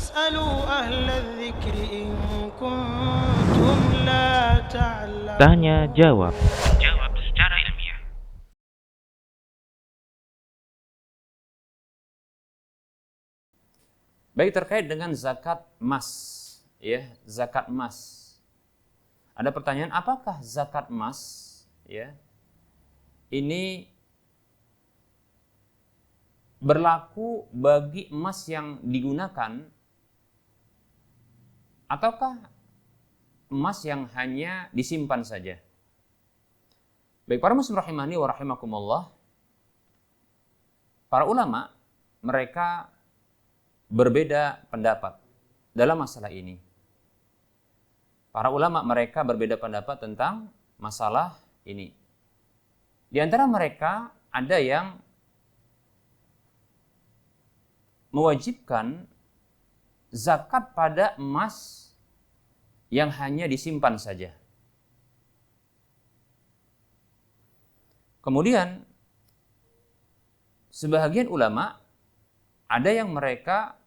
فاسألوا أهل الذكر إن كنتم لا تعلمون. Tanya jawab. Jawab secara ilmiah. Baik, terkait dengan zakat emas, ya, zakat emas. Ada pertanyaan, apakah zakat emas, ya, ini berlaku bagi emas yang digunakan ataukah emas yang hanya disimpan saja? Baik, para muslim rahimani wa rahimakumullah, para ulama mereka berbeda pendapat dalam masalah ini. Para ulama mereka berbeda pendapat tentang masalah ini. Di antara mereka ada yang mewajibkan zakat pada emas yang hanya disimpan saja. Kemudian sebahagian ulama ada yang mereka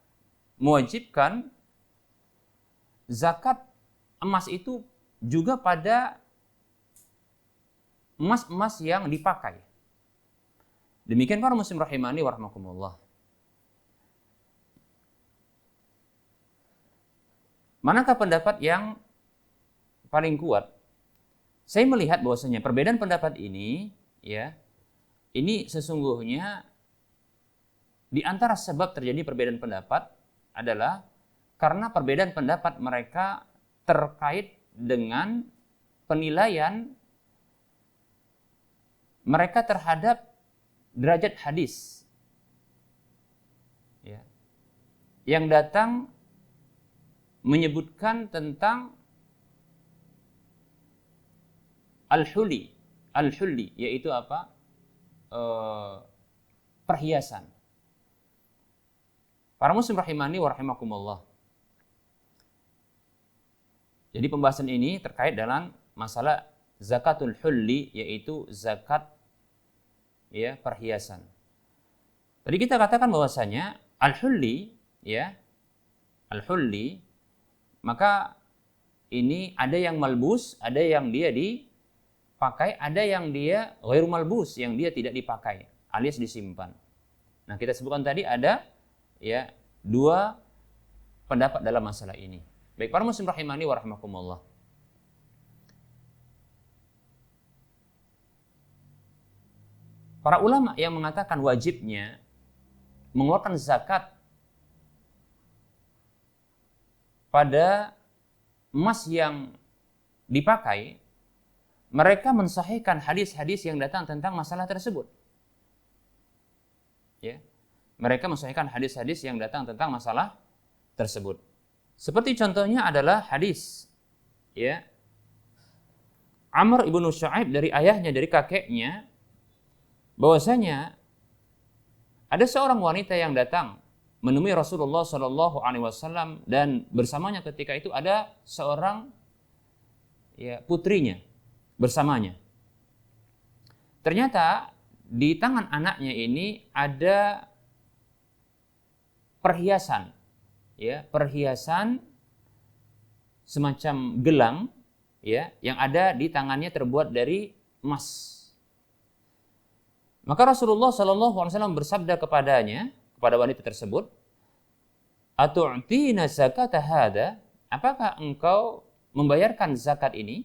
mewajibkan zakat emas itu juga pada emas-emas yang dipakai. Demikian para muslim rahimani wa rahmakumullah. Manakah pendapat yang paling kuat? Saya melihat bahwasanya perbedaan pendapat ini, ya, ini sesungguhnya di antara sebab terjadi perbedaan pendapat adalah karena perbedaan pendapat mereka terkait dengan penilaian mereka terhadap derajat hadis, ya, yang datang menyebutkan tentang al-huli, yaitu apa? Perhiasan. Para muslim rahimani wa rahimakumullah. Jadi pembahasan ini terkait dengan masalah zakatul hulli, yaitu zakat, ya, perhiasan. Tadi kita katakan bahwasanya al-hulli, ya, al-hulli, maka ini ada yang malbus, ada yang dia dipakai, ada yang dia ghairu malbus, yang dia tidak dipakai, alias disimpan. Nah, kita sebutkan tadi ada, ya, dua pendapat dalam masalah ini. Baik, para muslim rahimani wa rahimakumullah. Para ulama yang mengatakan wajibnya mengeluarkan zakat pada emas yang dipakai, mereka mensahihkan hadis-hadis yang datang tentang masalah tersebut. Ya. Mereka mensahihkan hadis-hadis yang datang tentang masalah tersebut. Seperti contohnya adalah hadis, ya, Amr ibnu Shu'aib dari ayahnya, dari kakeknya, bahwasanya ada seorang wanita yang datang menemui Rasulullah Shallallahu Alaihi Wasallam dan bersamanya ketika itu ada seorang, ya, putrinya bersamanya. Ternyata di tangan anaknya ini ada perhiasan, ya, perhiasan semacam gelang, ya, yang ada di tangannya terbuat dari emas. Maka Rasulullah Shallallahu Alaihi Wasallam bersabda kepadanya, kepada wanita tersebut, "Atu'tina zakata hada?" Apakah engkau membayarkan zakat ini?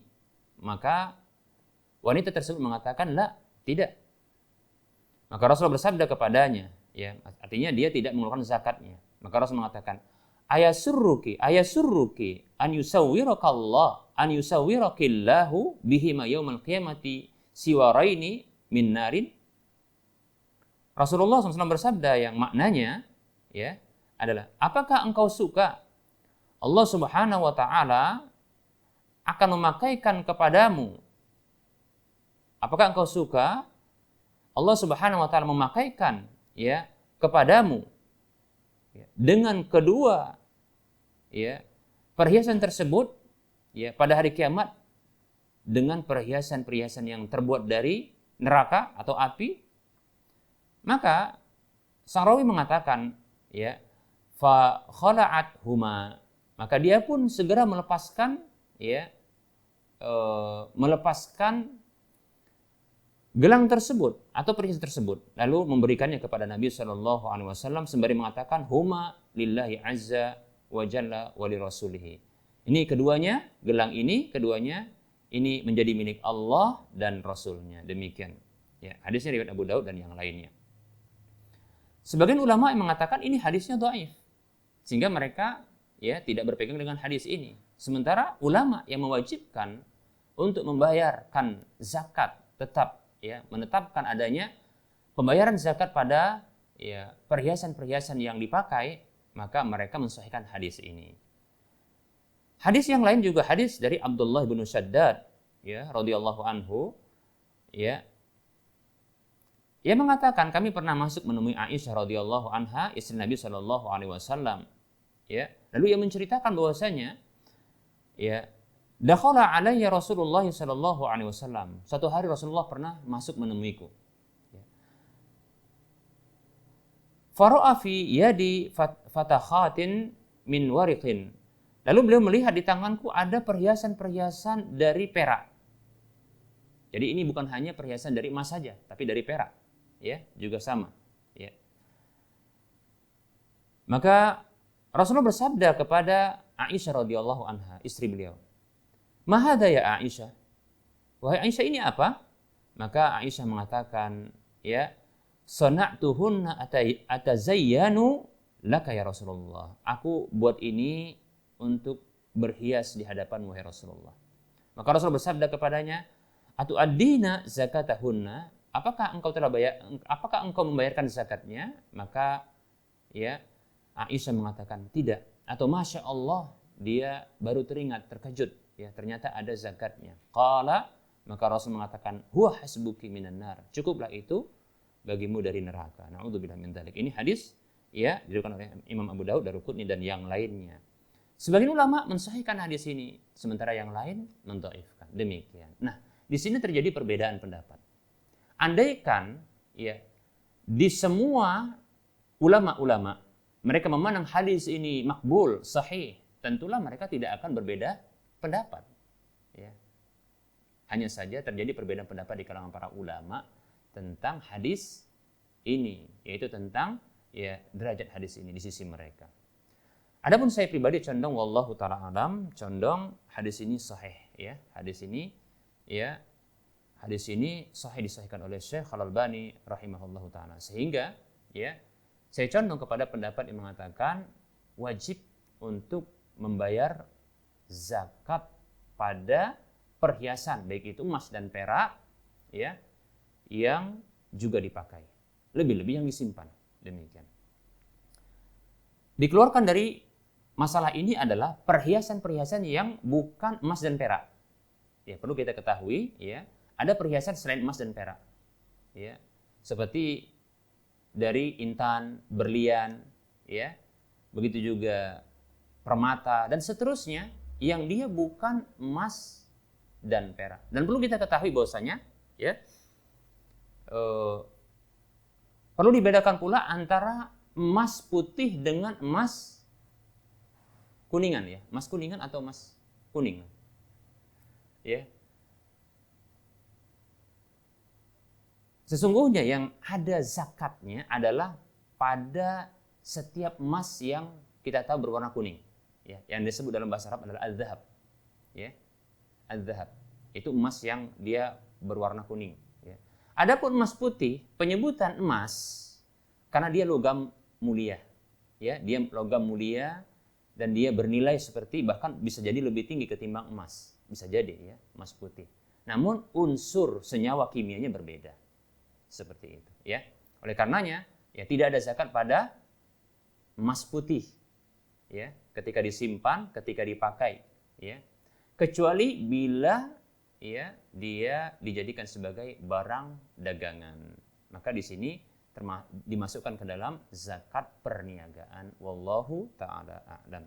Maka wanita tersebut mengatakan, "La, tidak." Maka Rasul bersabda kepadanya, ya, artinya dia tidak mengeluarkan zakatnya. Maka Rasul mengatakan, ayasurruki an yusawwirakillahu bihima yaumal qiyamati siwaraini min narin. Rasulullah SAW bersabda yang maknanya, ya, adalah, apakah engkau suka Allah Subhanahu wa taala akan memakaikan kepadamu, apakah engkau suka Allah Subhanahu wa taala memakaikan, ya, kepadamu, ya, dengan kedua, ya, perhiasan tersebut, ya, pada hari kiamat dengan perhiasan-perhiasan yang terbuat dari neraka atau api? Maka sang rawi mengatakan, ya, fa khala'at huma, maka dia pun segera melepaskan melepaskan gelang tersebut atau perhiasan tersebut, lalu memberikannya kepada Nabi Shallallahu Alaihi Wasallam sembari mengatakan huma lillahi azza wa jalla wa li rasulih. Ini keduanya, gelang ini keduanya ini menjadi milik Allah dan Rasulnya. Demikian. Ya, hadisnya riwayat Abu Daud dan yang lainnya. Sebagian ulama yang mengatakan ini hadisnya dhaif, sehingga mereka tidak berpegang dengan hadis ini. Sementara ulama yang mewajibkan untuk membayarkan zakat tetap menetapkan adanya pembayaran zakat pada perhiasan-perhiasan yang dipakai, maka mereka mensahihkan hadis ini. Hadis yang lain juga hadis dari Abdullah bin Shaddad radhiyallahu anhu ia mengatakan kami pernah masuk menemui Aisyah radhiyallahu anha, istri Nabi sallallahu alaihi wasallam. Lalu ia menceritakan bahwasanya dakhala alayya Rasulullah sallallahu alaihi wasallam. Suatu hari Rasulullah pernah masuk menemuiku. Fara'a fi yadi fatakhatin min wariqin. Lalu beliau melihat di tanganku ada perhiasan-perhiasan dari perak. Jadi ini bukan hanya perhiasan dari emas saja, tapi dari perak. Juga sama. Maka Rasulullah bersabda kepada Aisyah radhiyallahu anha, istri beliau, "Ma hadza ya Aisyah?" Wahai Aisyah, ini apa? Maka Aisyah mengatakan, "Sana'tuhunna atazayyanu laka ya Rasulullah." Aku buat ini untuk berhias di hadapan wahai Rasulullah. Maka Rasulullah bersabda kepadanya, "Atu'addina zakatahunna?" Apakah engkau membayarkan zakatnya? Maka Aisyah mengatakan tidak, atau Masya Allah, dia baru teringat, terkejut, ternyata ada zakatnya. Qala, maka Rasul mengatakan, huwa hasbuki minan nar, cukuplah itu bagimu dari neraka. Na'udzubillah min dzalik. Ini hadis diriwayatkan oleh Imam Abu Daud, Daruqutni dan yang lainnya. Sebagian ulama mensahihkan hadis ini, sementara yang lain mendhaifkan. Demikian. Nah, di sini terjadi perbedaan pendapat. Andaikan di semua ulama-ulama mereka memandang hadis ini makbul, sahih, tentulah mereka tidak akan berbeda pendapat. Hanya saja terjadi perbedaan pendapat di kalangan para ulama tentang hadis ini, yaitu tentang derajat hadis ini di sisi mereka. Adapun saya pribadi condong wallahu taala alam, condong hadis ini sahih, Hadis ini sahih disahihkan oleh Syekh Al-Albani rahimahullahu taala, sehingga saya condong kepada pendapat yang mengatakan wajib untuk membayar zakat pada perhiasan baik itu emas dan perak yang juga dipakai, lebih-lebih yang disimpan. Demikian. Dikeluarkan dari masalah ini adalah perhiasan-perhiasan yang bukan emas dan perak. Perlu kita ketahui, ada perhiasan selain emas dan perak. Seperti dari intan, berlian, begitu juga permata dan seterusnya yang dia bukan emas dan perak. Dan perlu kita ketahui bahwasanya, perlu dibedakan pula antara emas putih dengan emas kuningan, emas kuningan atau emas kuning, Sesungguhnya yang ada zakatnya adalah pada setiap emas yang kita tahu berwarna kuning, yang disebut dalam bahasa Arab adalah al-dhahab, al-dhahab itu emas yang dia berwarna kuning. Adapun emas putih, penyebutan emas karena dia logam mulia, dia logam mulia dan dia bernilai seperti bahkan bisa jadi lebih tinggi ketimbang emas, bisa jadi emas putih. Namun unsur senyawa kimianya berbeda. Seperti itu, Oleh karenanya, tidak ada zakat pada emas putih, ketika disimpan, ketika dipakai, kecuali bila dia dijadikan sebagai barang dagangan. Maka di sini dimasukkan ke dalam zakat perniagaan. Wallahu ta'ala a'lam.